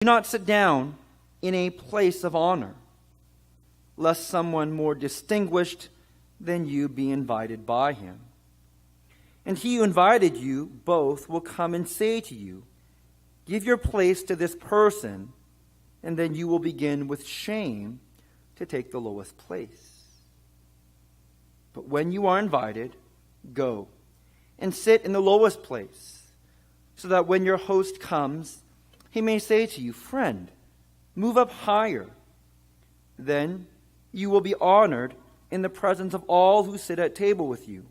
Do not sit down in a place of honor, lest someone more distinguished than you be invited by him. And he who invited you both will come and say to you, give your place to this person, and then you will begin with shame to take the lowest place. But when you are invited, go and sit in the lowest place, so that when your host comes, he may say to you, friend, move up higher. Then you will be honored in the presence of all who sit at table with you.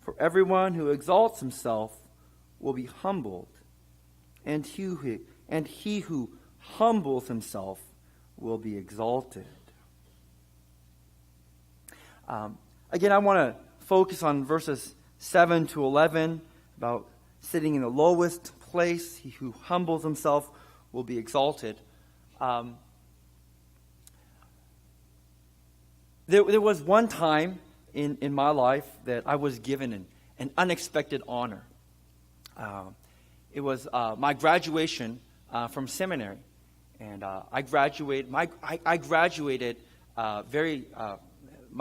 For everyone who exalts himself will be humbled, and he who humbles himself will be exalted. Again, I want to focus on verses 7 to 11 about sitting in the lowest place. He who humbles himself will be exalted. There was one time in my life that I was given an unexpected honor. It was my graduation from seminary, and I graduated. My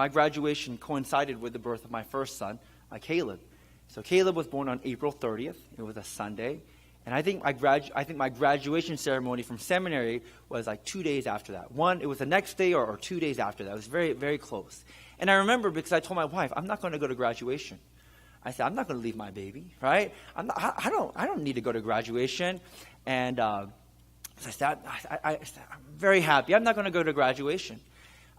graduation coincided with the birth of my first son, Caleb. So Caleb was born on April 30th. It was a Sunday, and I think my graduation ceremony from seminary was like 2 days after that. It was the next day or 2 days after that. It was very, very close. And I remember because I told my wife, I'm not going to go to graduation. I said, I'm not going to leave my baby, right? I don't need to go to graduation. And I said, I'm very happy. I'm not going to go to graduation.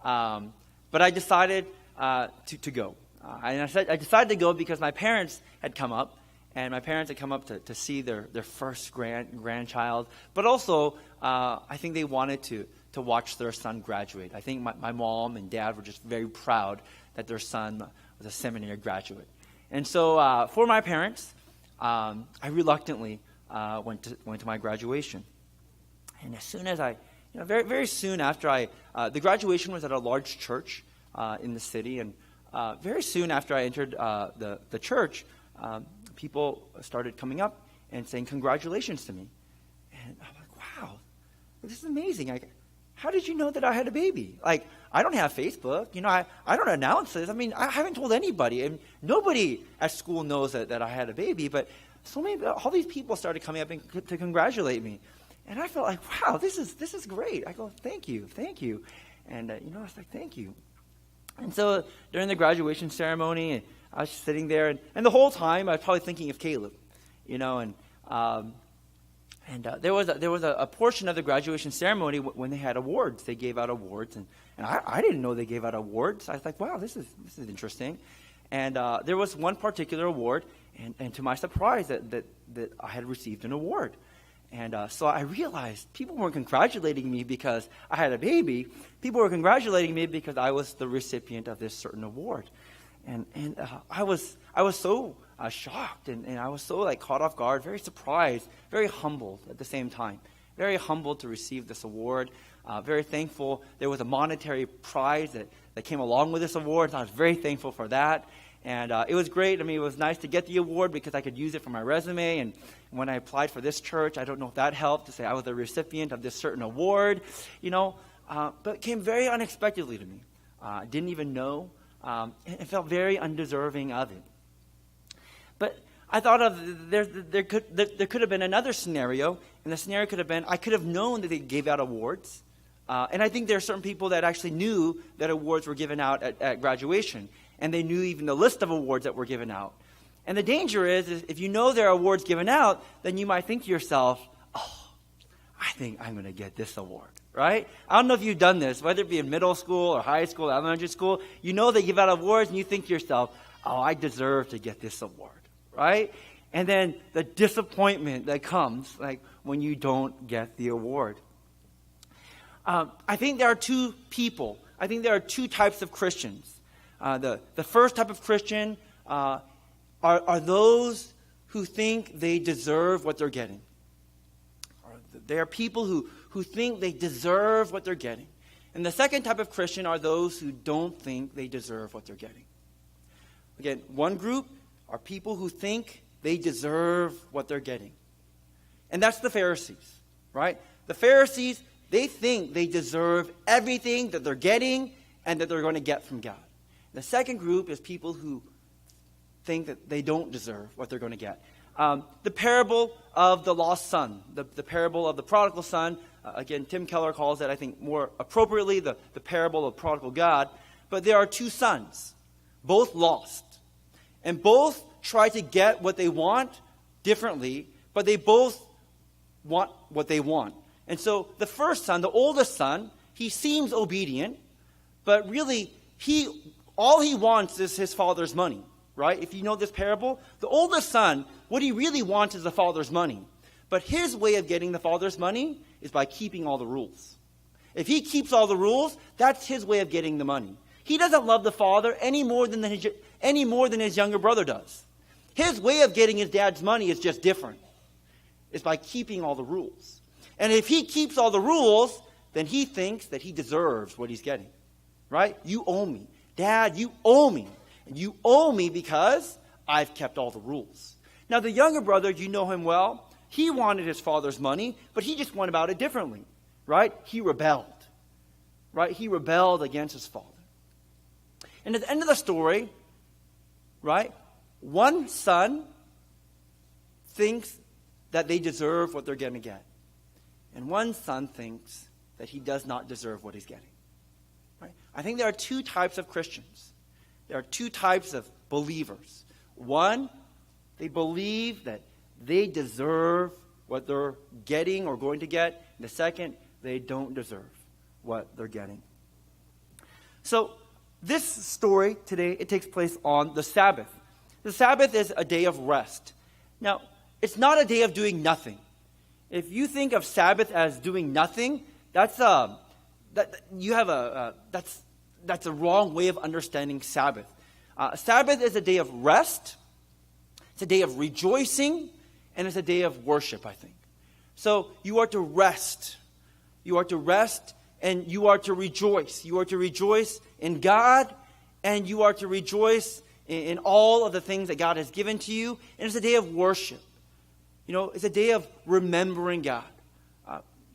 But I decided to go. And I decided to go because my parents had come up. And my parents had come up to see their first grandchild. But also, I think they wanted to watch their son graduate. I think my mom and dad were just very proud that their son was a seminary graduate. And so for my parents, I reluctantly went to my graduation. And as soon as very, very soon after the graduation was at a large church in the city. And very soon after I entered the church, people started coming up and saying congratulations to me. And I'm like, wow, this is amazing. How did you know that I had a baby? Like, I don't have Facebook. I don't announce this. I mean, I haven't told anybody. And nobody at school knows that I had a baby. But all these people started coming up to congratulate me. And I felt like, wow, this is great. I go, thank you. And, I was like, thank you. And so during the graduation ceremony, I was sitting there, and the whole time I was probably thinking of Caleb, and there was a portion of the graduation ceremony when they had awards. They gave out awards, and I didn't know they gave out awards. I was like, wow, this is interesting. And there was one particular award, and to my surprise, that I had received an award. And so I realized people weren't congratulating me because I had a baby. People were congratulating me because I was the recipient of this certain award. And I was so shocked, and I was so caught off guard, very surprised, very humbled at the same time. Very humbled to receive this award. Very thankful. There was a monetary prize that came along with this award, and I was very thankful for that. And it was great. I mean, it was nice to get the award because I could use it for my resume. And when I applied for this church, I don't know if that helped to say I was the recipient of this certain award, but it came very unexpectedly to me. I didn't even know. And felt very undeserving of it. But I thought of there could have been another scenario, and the scenario could have been I could have known that they gave out awards, and I think there are certain people that actually knew that awards were given out at graduation, and they knew even the list of awards that were given out. And the danger is if you know there are awards given out, then you might think to yourself, oh, I think I'm going to get this award. Right? I don't know if you've done this, whether it be in middle school or high school, elementary school. You know they give out awards and you think to yourself, oh, I deserve to get this award. Right? And then the disappointment that comes when you don't get the award. I think there are two people. I think there are two types of Christians. The first type of Christian are those who think they deserve what they're getting. They are people who think they deserve what they're getting. And the second type of Christian are those who don't think they deserve what they're getting. Again, one group are people who think they deserve what they're getting. And that's the Pharisees, right? The Pharisees, they think they deserve everything that they're getting and that they're going to get from God. The second group is people who think that they don't deserve what they're going to get. The parable of the lost son, the parable of the prodigal son, again, Tim Keller calls it, I think, more appropriately, the parable of prodigal God. But there are two sons, both lost. And both try to get what they want differently, but they both want what they want. And so the first son, the oldest son, he seems obedient, but really, all he wants is his father's money, right? If you know this parable, the oldest son, what he really wants is the father's money. But his way of getting the father's money is by keeping all the rules. If he keeps all the rules, that's his way of getting the money. He doesn't love the father any more than his younger brother does. His way of getting his dad's money is just different. It's by keeping all the rules. And if he keeps all the rules, then he thinks that he deserves what he's getting. Right? You owe me. Dad, you owe me. And you owe me because I've kept all the rules. Now, the younger brother, you know him well. He wanted his father's money, but he just went about it differently. Right? He rebelled. Right? He rebelled against his father. And at the end of the story, right, one son thinks that they deserve what they're going to get. And one son thinks that he does not deserve what he's getting. Right? I think there are two types of Christians. There are two types of believers. One, they believe that they deserve what they're getting or going to get. And the second, they don't deserve what they're getting. So, this story today, it takes place on the Sabbath. The Sabbath is a day of rest. Now, it's not a day of doing nothing. If you think of Sabbath as doing nothing, that's a wrong way of understanding Sabbath. Sabbath is a day of rest. It's a day of rejoicing, and it's a day of worship, I think. So you are to rest. You are to rest, and you are to rejoice. You are to rejoice in God, and you are to rejoice in all of the things that God has given to you. And it's a day of worship. You know, it's a day of remembering God.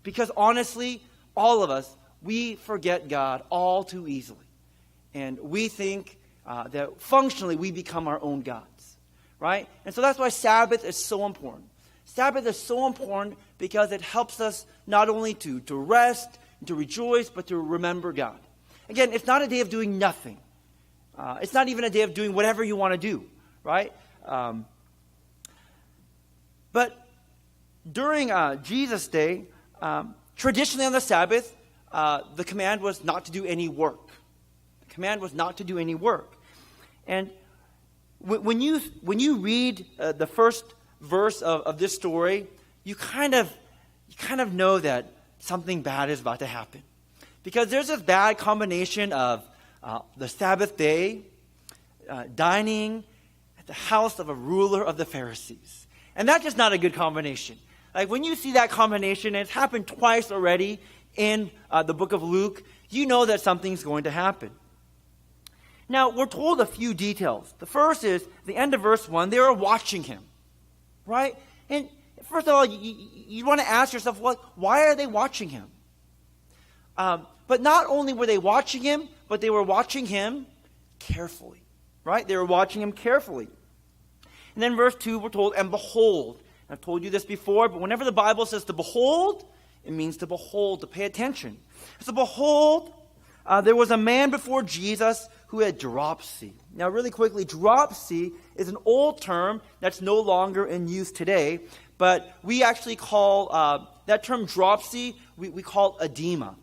Because honestly, all of us, we forget God all too easily. And we think that functionally we become our own gods. Right? And so that's why Sabbath is so important. Sabbath is so important because it helps us not only to rest, to rejoice, but to remember God. Again, it's not a day of doing nothing. It's not even a day of doing whatever you want to do, right? But during Jesus' day, traditionally on the Sabbath, the command was not to do any work. The command was not to do any work. And when you read the first verse of this story, you kind of know that something bad is about to happen. Because there's this bad combination of the Sabbath day, dining at the house of a ruler of the Pharisees. And that's just not a good combination. Like when you see that combination, and it's happened twice already in the book of Luke, you know that something's going to happen. Now, we're told a few details. The first is, the end of verse 1, they were watching him. Right? And first of all, you want to ask yourself, why are they watching him? But not only were they watching him, but they were watching him carefully. Right? They were watching him carefully. And then verse 2, we're told, and behold. I've told you this before, but whenever the Bible says to behold, it means to behold, to pay attention. So behold, there was a man before Jesus who had dropsy. Now, really quickly, dropsy is an old term that's no longer in use today, but we actually call that term dropsy, we call edema.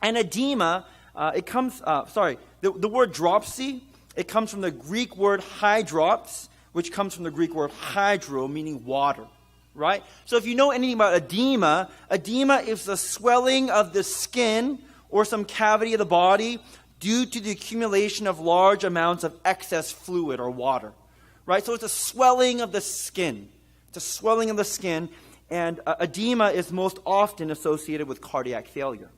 And edema, the word dropsy, it comes from the Greek word hydrops, which comes from the Greek word hydro, meaning water, right? So if you know anything about edema, edema is the swelling of the skin or some cavity of the body due to the accumulation of large amounts of excess fluid or water, right? So it's a swelling of the skin. It's a swelling of the skin, and edema is most often associated with cardiac failure.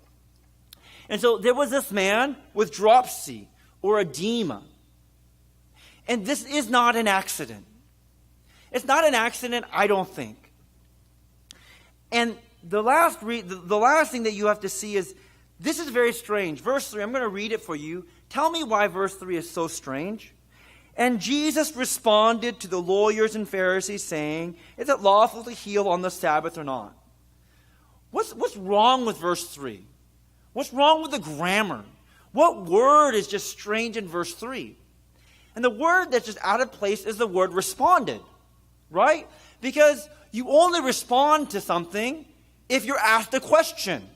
And so there was this man with dropsy or edema. And this is not an accident. It's not an accident, I don't think. And the last thing that you have to see is, this is very strange. Verse 3, I'm going to read it for you. Tell me why verse 3 is so strange. And Jesus responded to the lawyers and Pharisees, saying, is it lawful to heal on the Sabbath or not? What's wrong with verse 3? What's wrong with the grammar? What word is just strange in verse 3? And the word that's just out of place is the word responded, right? Because you only respond to something if you're asked a question.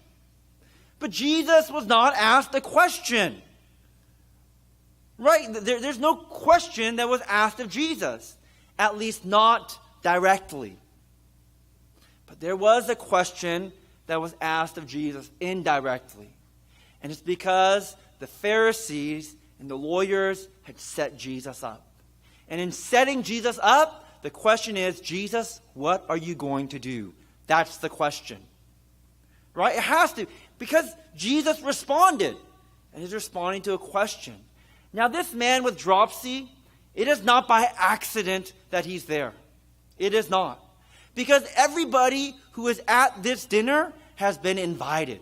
But Jesus was not asked a question. Right? There's no question that was asked of Jesus. At least not directly. But there was a question that was asked of Jesus indirectly. And it's because the Pharisees and the lawyers had set Jesus up. And in setting Jesus up, the question is, Jesus, what are you going to do? That's the question. Right? It has to. Because Jesus responded. And he's responding to a question. Now this man with dropsy, it is not by accident that he's there. It is not. Because everybody who is at this dinner has been invited.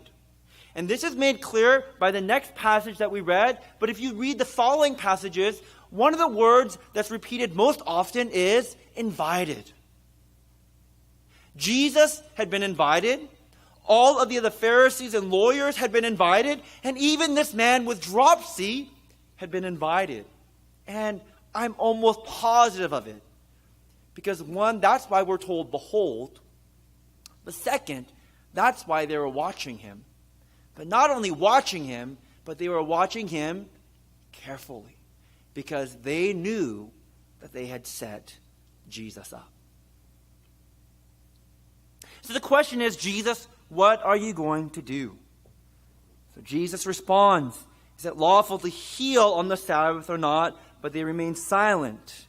And this is made clear by the next passage that we read. But if you read the following passages, one of the words that's repeated most often is invited. Jesus had been invited. All of the other Pharisees and lawyers had been invited. And even this man with dropsy had been invited. And I'm almost positive of it. Because one, that's why we're told, behold. But second, that's why they were watching him. But not only watching him, but they were watching him carefully. Because they knew that they had set Jesus up. So the question is, Jesus, what are you going to do? So Jesus responds, is it lawful to heal on the Sabbath or not? But they remain silent.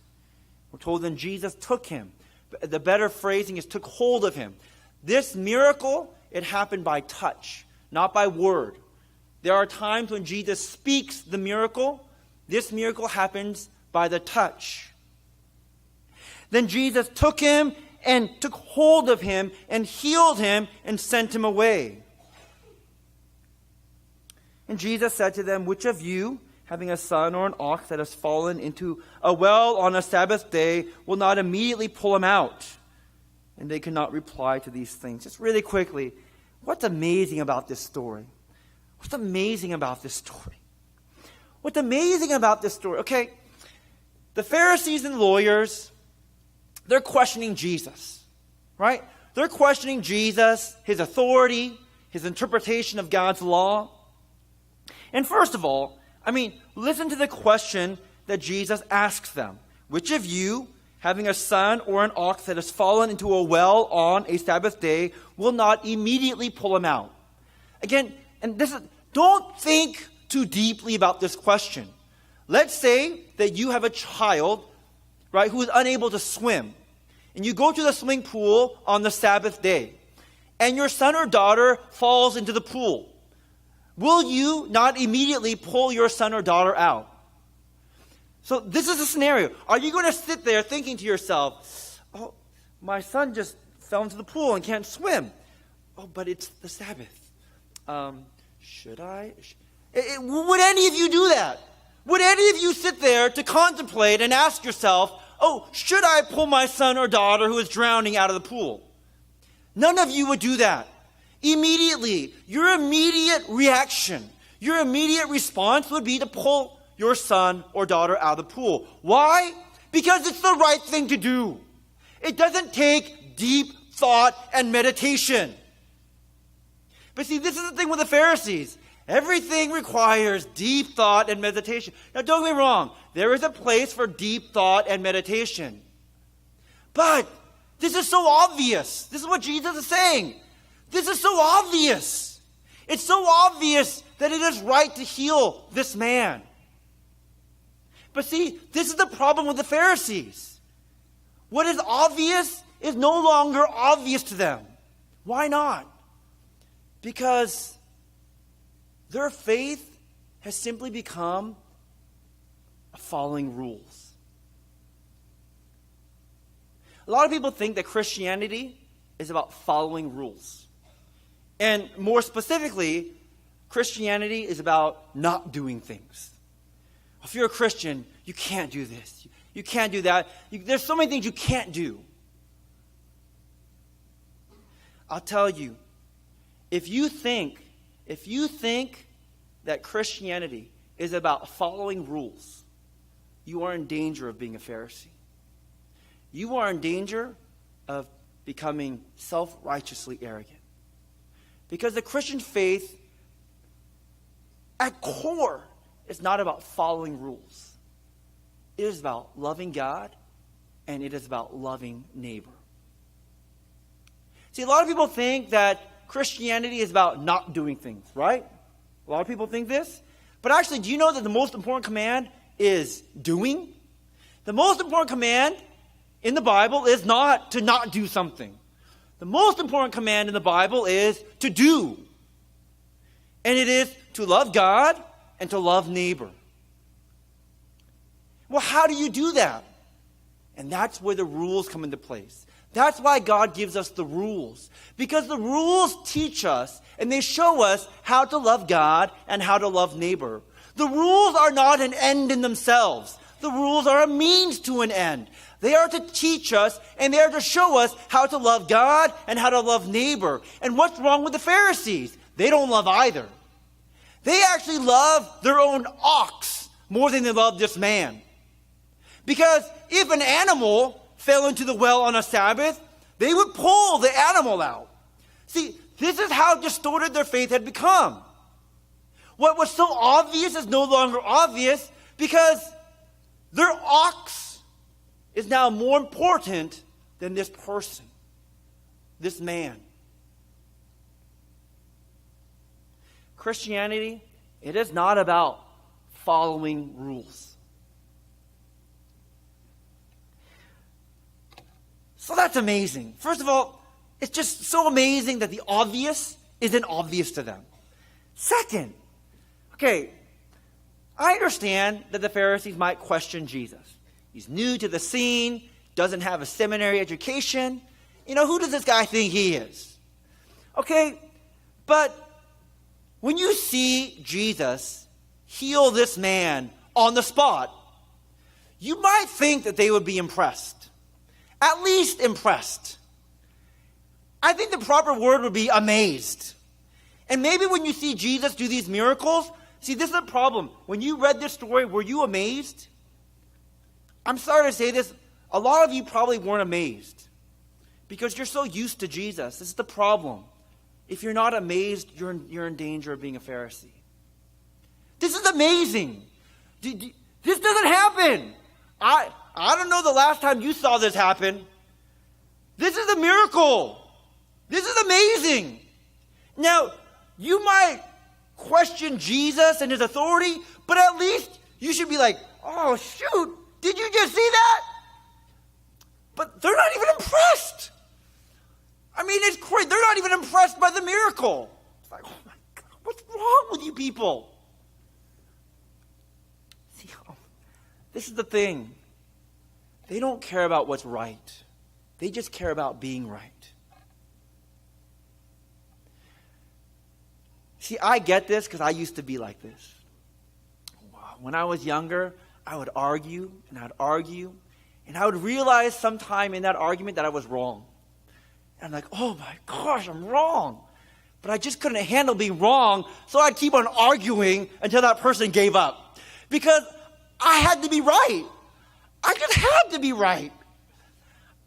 We're told then Jesus took him. The better phrasing is took hold of him. This miracle, it happened by touch, not by word. There are times when Jesus speaks the miracle. This miracle happens by the touch. Then Jesus took him and took hold of him and healed him and sent him away. And Jesus said to them, which of you, having a son or an ox that has fallen into a well on a Sabbath day, will not immediately pull him out? And they could not reply to these things. Just really quickly, what's amazing about this story? What's amazing about this story? What's amazing about this story? Okay, the Pharisees and lawyers, they're questioning Jesus, right? They're questioning Jesus, his authority, his interpretation of God's law. And first of all, listen to the question that Jesus asks them. Which of you, having a son or an ox that has fallen into a well on a Sabbath day, will not immediately pull him out? Again, don't think too deeply about this question. Let's say that you have a child, right, who is unable to swim. And you go to the swimming pool on the Sabbath day. And your son or daughter falls into the pool. Will you not immediately pull your son or daughter out? So this is a scenario. Are you going to sit there thinking to yourself, oh, my son just fell into the pool and can't swim. Oh, but it's the Sabbath. Should I? Would any of you do that? Would any of you sit there to contemplate and ask yourself, oh, should I pull my son or daughter who is drowning out of the pool? None of you would do that. Immediately, your immediate reaction, your immediate response would be to pull your son or daughter out of the pool. Why? Because it's the right thing to do. It doesn't take deep thought and meditation. But see, this is the thing with the Pharisees. Everything requires deep thought and meditation. Now, don't get me wrong. There is a place for deep thought and meditation. But this is so obvious. This is what Jesus is saying. This is so obvious. It's so obvious that it is right to heal this man. But see, this is the problem with the Pharisees. What is obvious is no longer obvious to them. Why not? Because their faith has simply become following rules. A lot of people think that Christianity is about following rules. And more specifically, Christianity is about not doing things. If you're a Christian, you can't do this. You can't do that. There's so many things you can't do. I'll tell you, if you think that Christianity is about following rules, you are in danger of being a Pharisee. You are in danger of becoming self-righteously arrogant. Because the Christian faith, at core, is not about following rules. It is about loving God, and it is about loving neighbor. See, a lot of people think that Christianity is about not doing things, right? A lot of people think this. But actually, do you know that the most important command is doing? The most important command in the Bible is not to not do something. The most important command in the Bible is to do. And it is to love God and to love neighbor. Well, how do you do that? And that's where the rules come into place. That's why God gives us the rules. Because the rules teach us and they show us how to love God and how to love neighbor. The rules are not an end in themselves. The rules are a means to an end. They are to teach us and they are to show us how to love God and how to love neighbor. And what's wrong with the Pharisees? They don't love either. They actually love their own ox more than they love this man. Because if an animal fell into the well on a Sabbath, they would pull the animal out. See, this is how distorted their faith had become. What was so obvious is no longer obvious because their ox is now more important than this person, this man. Christianity, it is not about following rules. So that's amazing. First of all, it's just so amazing that the obvious isn't obvious to them. Second, okay, I understand that the Pharisees might question Jesus. He's new to the scene, doesn't have a seminary education. Who does this guy think he is? Okay, but when you see Jesus heal this man on the spot, you might think that they would be impressed. At least impressed. I think the proper word would be amazed. And maybe when you see Jesus do these miracles, see, this is a problem. When you read this story, were you amazed? I'm sorry to say this, a lot of you probably weren't amazed because you're so used to Jesus. This is the problem. If you're not amazed, you're in danger of being a Pharisee. This is amazing. This doesn't happen. I don't know the last time you saw this happen. This is a miracle. This is amazing. Now, you might question Jesus and his authority, but at least you should be like, oh, shoot, did you just see that? But they're not even impressed. I mean, it's crazy. They're not even impressed by the miracle. It's like, oh my God, what's wrong with you people? See, this is the thing. They don't care about what's right. They just care about being right. See, I get this because I used to be like this. When I was younger, I would argue, and I would realize sometime in that argument that I was wrong. And I'm like, oh my gosh, I'm wrong. But I just couldn't handle being wrong, so I'd keep on arguing until that person gave up. Because I had to be right. I just had to be right.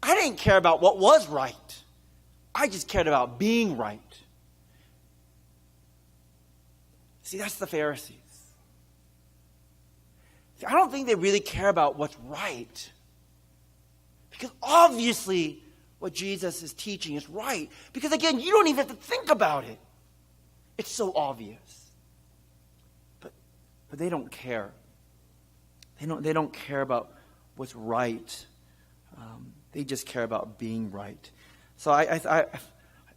I didn't care about what was right. I just cared about being right. See, that's the Pharisees. See, I don't think they really care about what's right. Because obviously what Jesus is teaching is right. Because again, you don't even have to think about it. It's so obvious. But they don't care. They don't care about what's right. They just care about being right. So I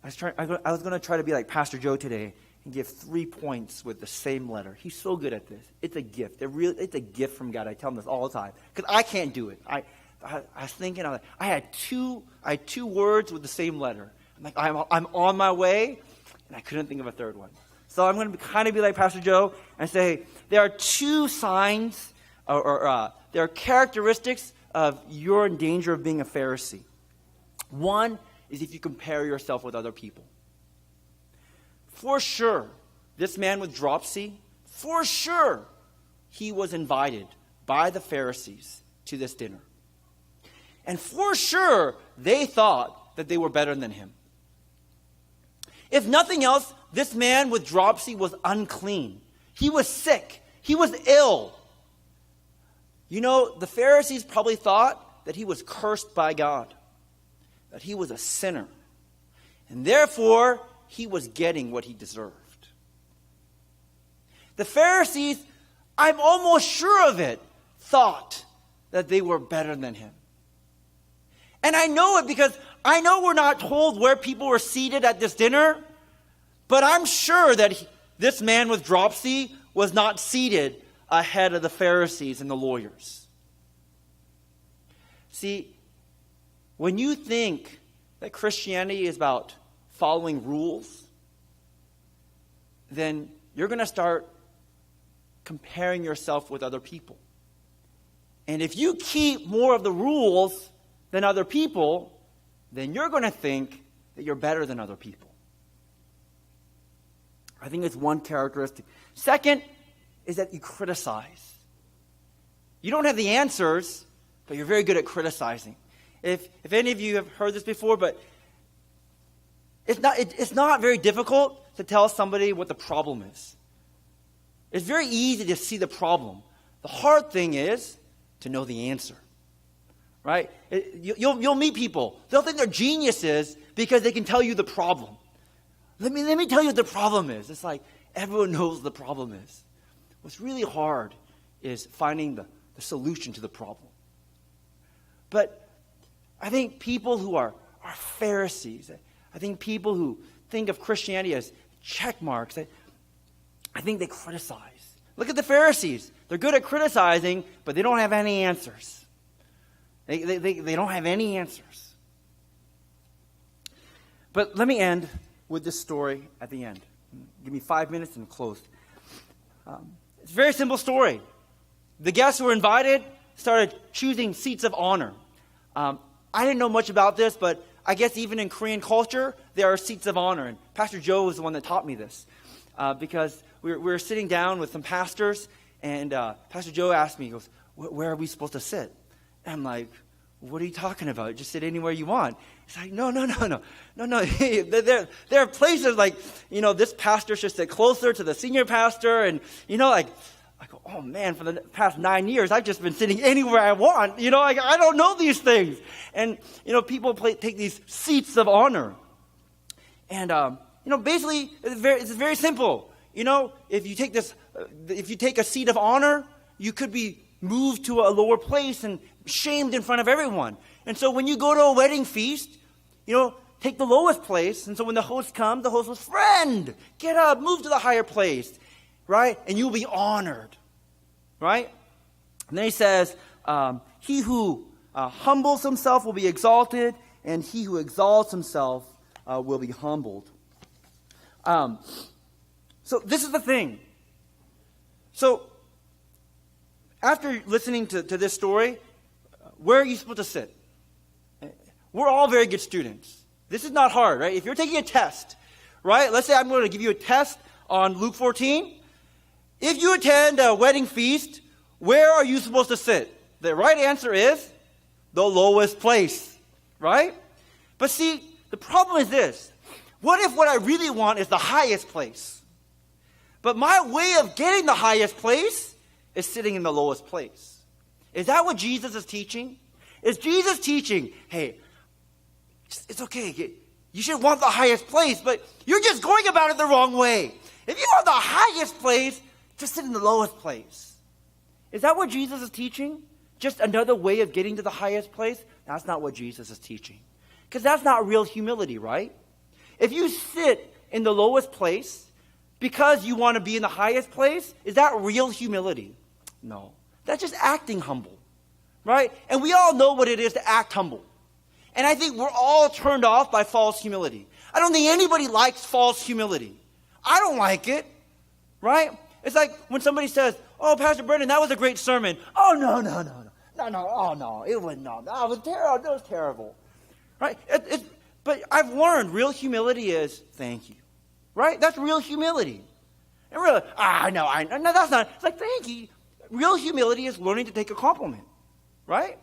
was going to try to be like Pastor Joe today and give 3 points with the same letter. He's so good at this. It's a gift. It's a gift from God. I tell him this all the time because I can't do it. I was thinking, I had two words with the same letter. I'm like, I'm on my way, and I couldn't think of a third one. So I'm going to kind of be like Pastor Joe and say there are two signs or there are characteristics of you're in danger of being a Pharisee. One is if you compare yourself with other people. For sure, this man with dropsy, for sure, he was invited by the Pharisees to this dinner. And for sure, they thought that they were better than him. If nothing else, this man with dropsy was unclean. He was sick. He was ill. You know, the Pharisees probably thought that he was cursed by God, that he was a sinner. And therefore, he was getting what he deserved. The Pharisees, I'm almost sure of it, thought that they were better than him. And I know it because I know we're not told where people were seated at this dinner, but I'm sure that this man with dropsy was not seated ahead of the Pharisees and the lawyers. See, when you think that Christianity is about following rules, then you're going to start comparing yourself with other people. And if you keep more of the rules than other people, then you're going to think that you're better than other people. I think it's one characteristic. Second is that you criticize. You don't have the answers, but you're very good at criticizing. If any of you have heard this before, but it's not very difficult to tell somebody what the problem is. It's very easy to see the problem. The hard thing is to know the answer. Right? You'll meet people. They'll think they're geniuses because they can tell you the problem. Let me tell you what the problem is. It's like everyone knows the problem is. What's really hard is finding the solution to the problem. But I think people who are Pharisees, I think people who think of Christianity as check marks, I think they criticize. Look at the Pharisees. They're good at criticizing, but they don't have any answers. They don't have any answers. But let me end with this story at the end. Give me 5 minutes and close. It's a very simple story. The guests who were invited started choosing seats of honor. I didn't know much about this, but I guess even in Korean culture, there are seats of honor. And Pastor Joe was the one that taught me this. Because we were sitting down with some pastors, and Pastor Joe asked me, he goes, where are we supposed to sit? And I'm like, what are you talking about? Just sit anywhere you want. He's like, no. There are places like, this pastor should sit closer to the senior pastor. And, I go, oh man, for the past 9 years, I've just been sitting anywhere I want. I don't know these things. And, people take these seats of honor. And, basically, it's very simple. If you take a seat of honor, you could be moved to a lower place and shamed in front of everyone. And so when you go to a wedding feast, take the lowest place. And so when the host comes, the host goes, friend, get up, move to the higher place, right? And you'll be honored, right? And then he says, he who humbles himself will be exalted, and he who exalts himself will be humbled. So this is the thing. So after listening to this story, where are you supposed to sit? We're all very good students. This is not hard, right? If you're taking a test, right? Let's say I'm going to give you a test on Luke 14. If you attend a wedding feast, where are you supposed to sit? The right answer is the lowest place, right? But see, the problem is this. What if what I really want is the highest place? But my way of getting the highest place is sitting in the lowest place. Is that what Jesus is teaching? Is Jesus teaching, hey, it's okay, you should want the highest place, but you're just going about it the wrong way. If you want the highest place, just sit in the lowest place. Is that what Jesus is teaching? Just another way of getting to the highest place? That's not what Jesus is teaching. Because that's not real humility, right? If you sit in the lowest place because you want to be in the highest place, is that real humility? No. That's just acting humble, right? And we all know what it is to act humble. And I think we're all turned off by false humility. I don't think anybody likes false humility. I don't like it, right? It's like when somebody says, oh, Pastor Brendon, that was a great sermon. Oh, no, oh, no, it was not. That was terrible. That was terrible, right? But I've learned real humility is thank you, right? That's real humility. And really, no, that's not. It's like, thank you. Real humility is learning to take a compliment, right?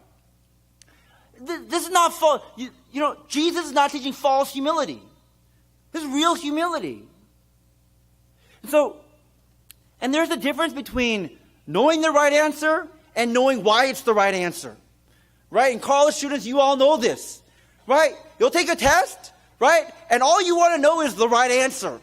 This is not false. Jesus is not teaching false humility. This is real humility. And there's a difference between knowing the right answer and knowing why it's the right answer, right? And college students, you all know this, right? You'll take a test, right? And all you want to know is the right answer.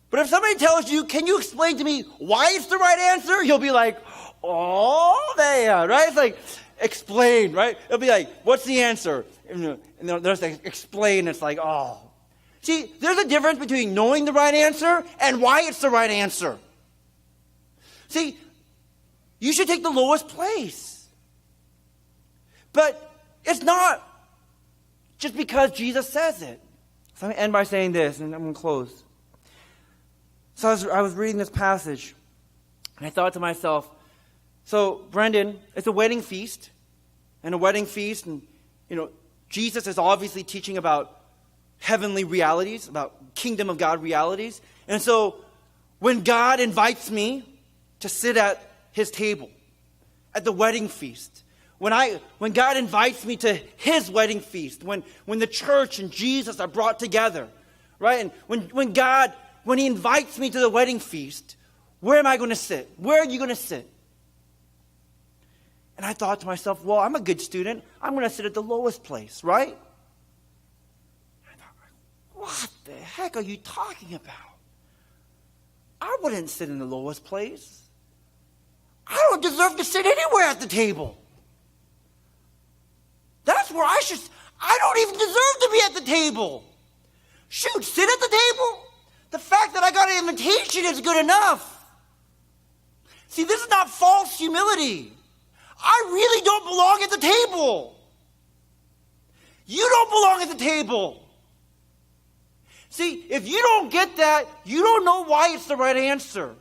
But if somebody tells you, can you explain to me why it's the right answer? You'll be like, oh, man, right? It's like, explain, right? It'll be like, what's the answer? And there's like, explain. It's like, oh. See, there's a difference between knowing the right answer and why it's the right answer. See, you should take the lowest place. But it's not just because Jesus says it. So I'm going to end by saying this, and I'm going to close. So I was reading this passage, and I thought to myself, so Brendon, it's a wedding feast, and Jesus is obviously teaching about heavenly realities, about kingdom of God realities. And so when God invites me to sit at his table, at the wedding feast, when God invites me to his wedding feast, when the church and Jesus are brought together, right? And when he invites me to the wedding feast, where am I going to sit? Where are you going to sit? And I thought to myself, well, I'm a good student. I'm going to sit at the lowest place, right? I thought, what the heck are you talking about? I wouldn't sit in the lowest place. I don't deserve to sit anywhere at the table. That's where I don't even deserve to be at the table. Shoot, sit at the table? The fact that I got an invitation is good enough. See, this is not false humility. I really don't belong at the table. You don't belong at the table. See, if you don't get that, you don't know why it's the right answer.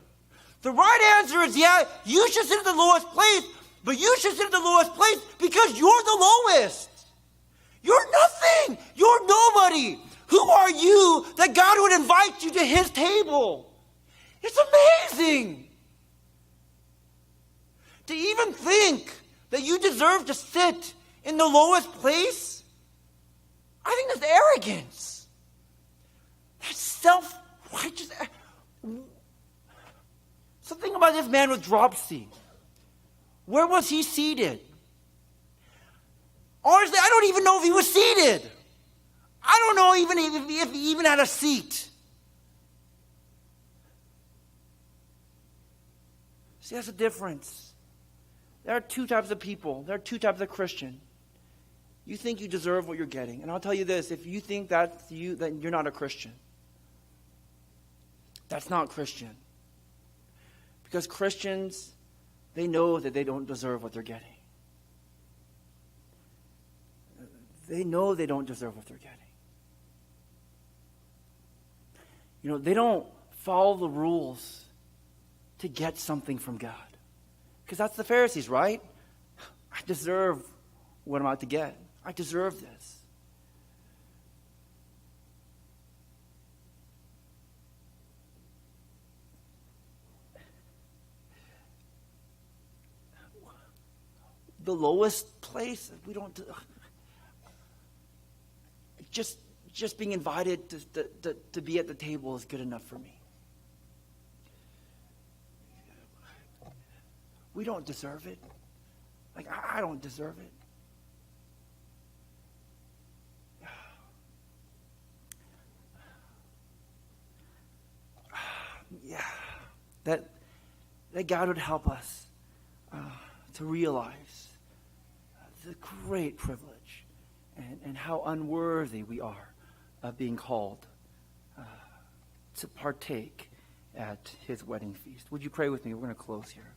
The right answer is, you should sit at the lowest place, but you should sit at the lowest place because you're the lowest. You're nothing. You're nobody. Who are you that God would invite you to his table? It's amazing. To even think that you deserve to sit in the lowest place, I think that's arrogance. That's self-righteous. Something about this man with dropsy. Where was he seated? Honestly, I don't even know if he was seated. I don't know even if he even had a seat. See, that's the difference. There are two types of people. There are two types of Christian. You think you deserve what you're getting. And I'll tell you this, if you think that's you, then you're not a Christian. That's not Christian. Because Christians, they know that they don't deserve what they're getting. They know they don't deserve what they're getting. They don't follow the rules to get something from God. Because that's the Pharisees, right? I deserve what I'm about to get. I deserve this. The lowest place, we don't... Just being invited to be at the table is good enough for me. We don't deserve it. Like, I don't deserve it. Yeah. That God would help us to realize the great privilege and how unworthy we are of being called to partake at his wedding feast. Would you pray with me? We're going to close here.